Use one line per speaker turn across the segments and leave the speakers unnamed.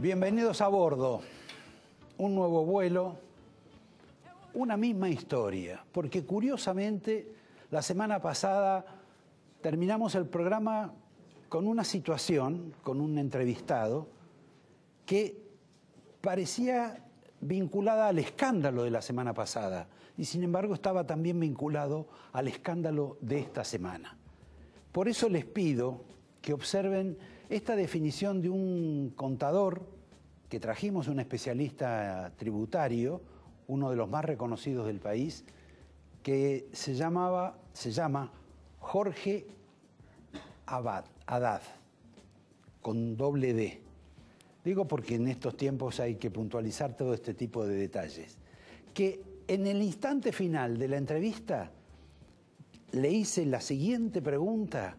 Bienvenidos a bordo. Un nuevo vuelo, una misma historia, porque curiosamente la semana pasada terminamos el programa con una situación, con un entrevistado, que parecía vinculada al escándalo de la semana pasada y sin embargo estaba también vinculado al escándalo de esta semana. Por eso les pido que observen esta definición de un contador que trajimos, un especialista tributario, uno de los más reconocidos del país, que se llama Jorge Haddad, con doble D. Digo porque en estos tiempos hay que puntualizar todo este tipo de detalles. Que en el instante final de la entrevista le hice la siguiente pregunta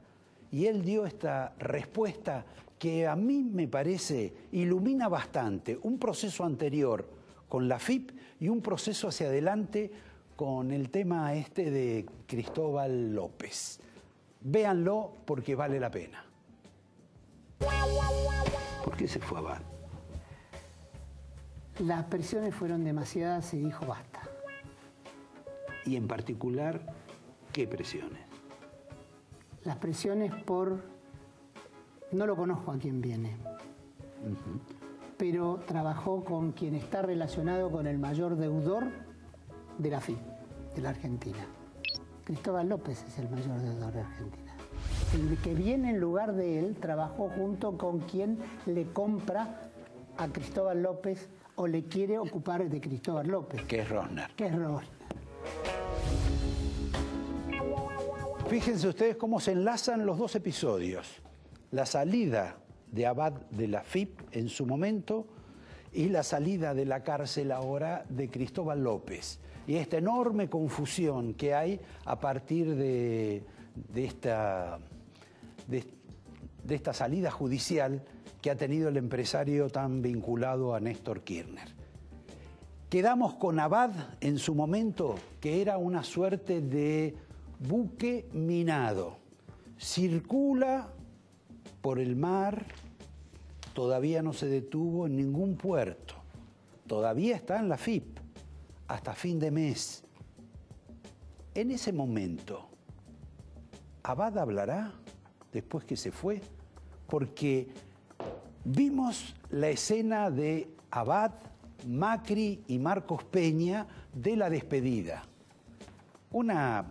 y él dio esta respuesta que a mí me parece ilumina bastante un proceso anterior con la FIP y un proceso hacia adelante con el tema este de Cristóbal López. Véanlo porque vale la pena. ¿Por qué se fue Haddad?
Las presiones fueron demasiadas, se dijo basta.
Y en particular, ¿qué presiones?
Las presiones por... No lo conozco a quién viene, pero trabajó con quien está relacionado con el mayor deudor de la FIP, de la Argentina. Cristóbal López es el mayor deudor de Argentina. El que viene en lugar de él trabajó junto con quien le compra a Cristóbal López o le quiere ocupar de Cristóbal López.
Que es Rosner.
Que es Rosner.
Fíjense ustedes cómo se enlazan los dos episodios. La salida de Haddad de la FIP en su momento y la salida de la cárcel ahora de Cristóbal López. Y esta enorme confusión que hay a partir de esta salida judicial que ha tenido el empresario tan vinculado a Néstor Kirchner. Quedamos con Haddad en su momento, que era una suerte de buque minado. Circula por el mar, todavía no se detuvo en ningún puerto. Todavía está en la FIP, hasta fin de mes. En ese momento, ¿Haddad hablará después que se fue? Porque vimos la escena de Haddad, Macri y Marcos Peña de la despedida. Una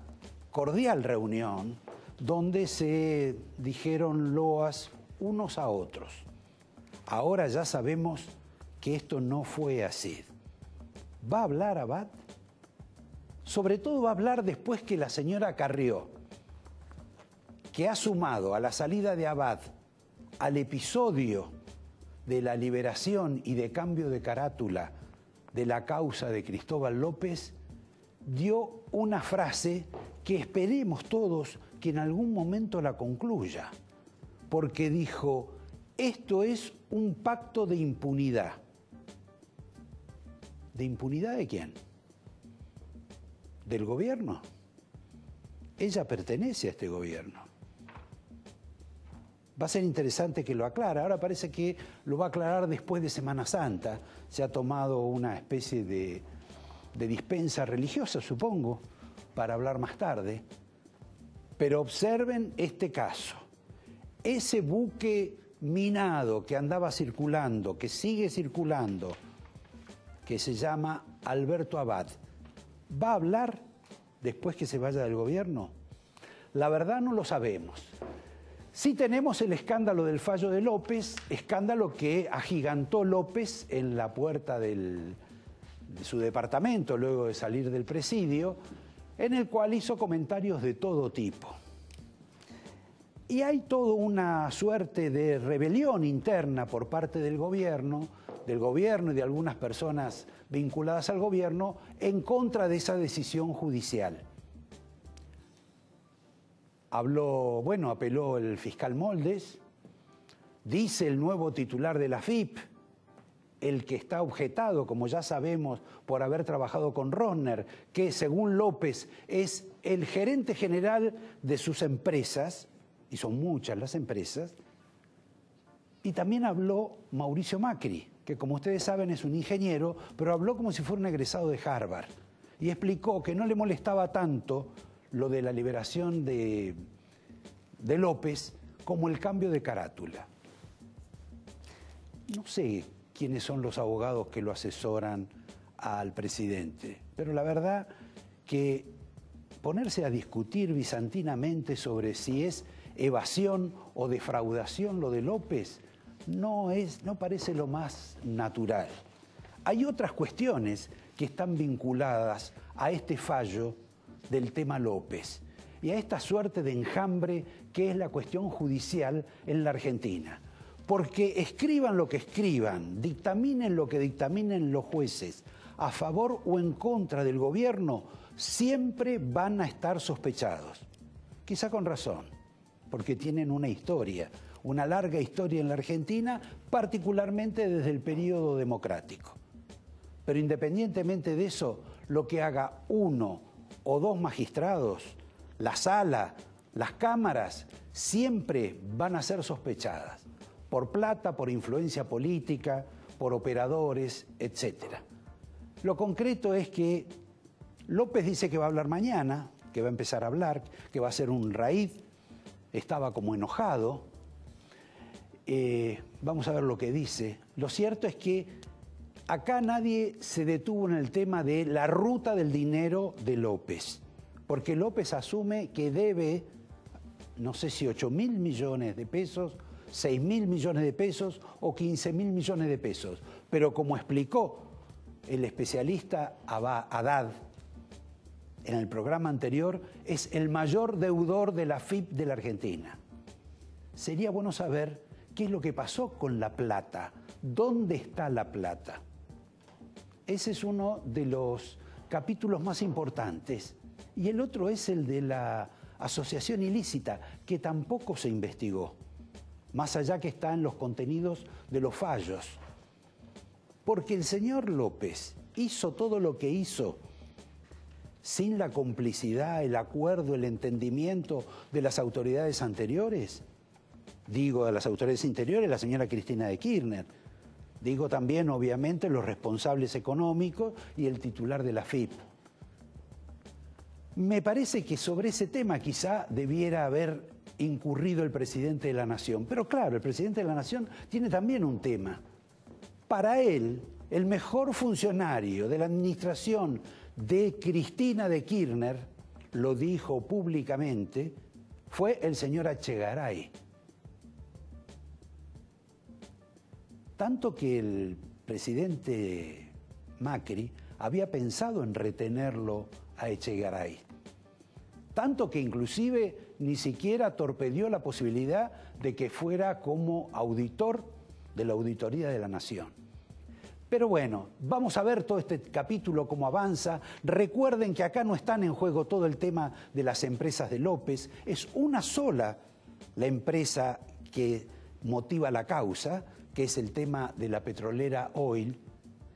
cordial reunión donde se dijeron loas unos a otros. Ahora ya sabemos que esto no fue así. ¿Va a hablar Haddad? Sobre todo va a hablar después que la señora Carrió, que ha sumado a la salida de Haddad al episodio de la liberación y de cambio de carátula de la causa de Cristóbal López, dio una frase que esperemos todos que en algún momento la concluya, porque dijo, esto es un pacto de impunidad. ¿De impunidad de quién? ¿Del gobierno? Ella pertenece a este gobierno. Va a ser interesante que lo aclare. Ahora parece que lo va a aclarar después de Semana Santa. Se ha tomado una especie de dispensa religiosa, supongo, para hablar más tarde. Pero observen este caso. Ese buque minado que andaba circulando, que sigue circulando, que se llama Alberto Haddad, ¿va a hablar después que se vaya del gobierno? La verdad no lo sabemos. Sí tenemos el escándalo del fallo de López, escándalo que agigantó López en la puerta de su departamento luego de salir del presidio, en el cual hizo comentarios de todo tipo. Y hay toda una suerte de rebelión interna por parte del gobierno y de algunas personas vinculadas al gobierno en contra de esa decisión judicial. Apeló el fiscal Moldes, dice el nuevo titular de la FIP, el que está objetado, como ya sabemos, por haber trabajado con Rosner, que según López es el gerente general de sus empresas, y son muchas las empresas, Y también habló Mauricio Macri, que como ustedes saben es un ingeniero, pero habló como si fuera un egresado de Harvard. Y explicó que no le molestaba tanto lo de la liberación de López como el cambio de carátula. No sé quiénes son los abogados que lo asesoran al presidente, pero la verdad que ponerse a discutir bizantinamente sobre si es evasión o defraudación lo de López no parece lo más natural. Hay otras cuestiones que están vinculadas a este fallo del tema López y a esta suerte de enjambre que es la cuestión judicial en la Argentina. Porque escriban lo que escriban, dictaminen lo que dictaminen los jueces, a favor o en contra del gobierno, siempre van a estar sospechados. Quizá con razón, porque tienen una historia, una larga historia en la Argentina, particularmente desde el periodo democrático. Pero independientemente de eso, lo que haga uno o dos magistrados, la sala, las cámaras, siempre van a ser sospechadas, por plata, por influencia política, por operadores, etc. Lo concreto es que López dice que va a hablar mañana, que va a empezar a hablar, que va a ser un raíz, estaba como enojado. Vamos a ver lo que dice. Lo cierto es que acá nadie se detuvo en el tema de la ruta del dinero de López, porque López asume que debe, no sé si 8.000 millones de pesos, 6.000 millones de pesos o 15.000 millones de pesos. Pero como explicó el especialista Haddad en el programa anterior, es el mayor deudor de la AFIP de la Argentina. Sería bueno saber qué es lo que pasó con la plata, dónde está la plata. Ese es uno de los capítulos más importantes. Y el otro es el de la asociación ilícita, que tampoco se investigó, más allá que está en los contenidos de los fallos. Porque el señor López hizo todo lo que hizo sin la complicidad, el acuerdo, el entendimiento de las autoridades anteriores. Digo, de las autoridades interiores, la señora Cristina de Kirchner. Digo también, obviamente, los responsables económicos y el titular de la AFIP. Me parece que sobre ese tema quizá debiera haber incurrido el presidente de la Nación. Pero claro, el presidente de la Nación tiene también un tema. Para él, el mejor funcionario de la administración de Cristina de Kirchner, lo dijo públicamente, fue el señor Echegaray. Tanto que el presidente Macri había pensado en retenerlo a Echegaray. Tanto que inclusive ni siquiera torpedió la posibilidad de que fuera como auditor de la Auditoría de la Nación. Pero bueno, vamos a ver todo este capítulo cómo avanza. Recuerden que acá no están en juego todo el tema de las empresas de López. Es una sola la empresa que motiva la causa, que es el tema de la petrolera Oil.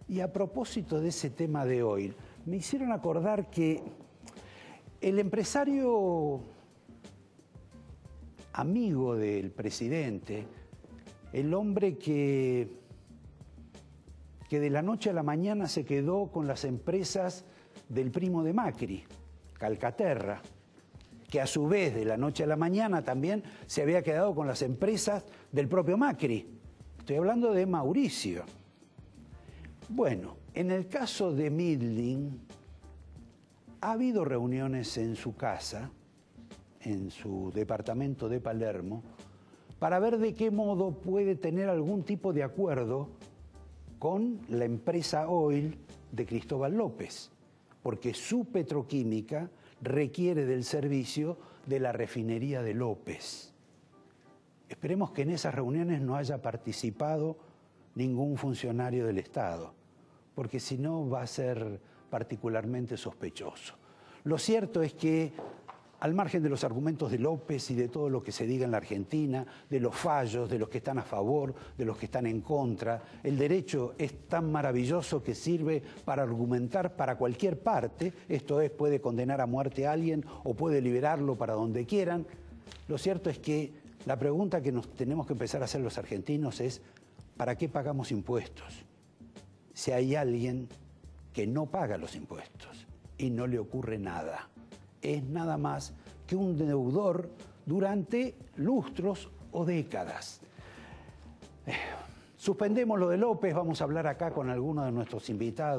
Y a propósito de ese tema de Oil, me hicieron acordar que el empresario amigo del presidente, el hombre que de la noche a la mañana se quedó con las empresas del primo de Macri, Calcaterra, que a su vez de la noche a la mañana también se había quedado con las empresas del propio Macri. Estoy hablando de Mauricio. Bueno, en el caso de Midling, ha habido reuniones en su casa, en su departamento de Palermo, para ver de qué modo puede tener algún tipo de acuerdo con la empresa Oil de Cristóbal López, porque su petroquímica requiere del servicio de la refinería de López. Esperemos que en esas reuniones no haya participado ningún funcionario del Estado, porque si no va a ser particularmente sospechoso. Lo cierto es que, al margen de los argumentos de López y de todo lo que se diga en la Argentina, de los fallos, de los que están a favor, de los que están en contra, el derecho es tan maravilloso que sirve para argumentar para cualquier parte, esto es, puede condenar a muerte a alguien o puede liberarlo para donde quieran. Lo cierto es que La pregunta que nos tenemos que empezar a hacer los argentinos es, ¿para qué pagamos impuestos? Si hay alguien que no paga los impuestos y no le ocurre nada, es nada más que un deudor durante lustros o décadas. Suspendemos lo de López, vamos a hablar acá con algunos de nuestros invitados.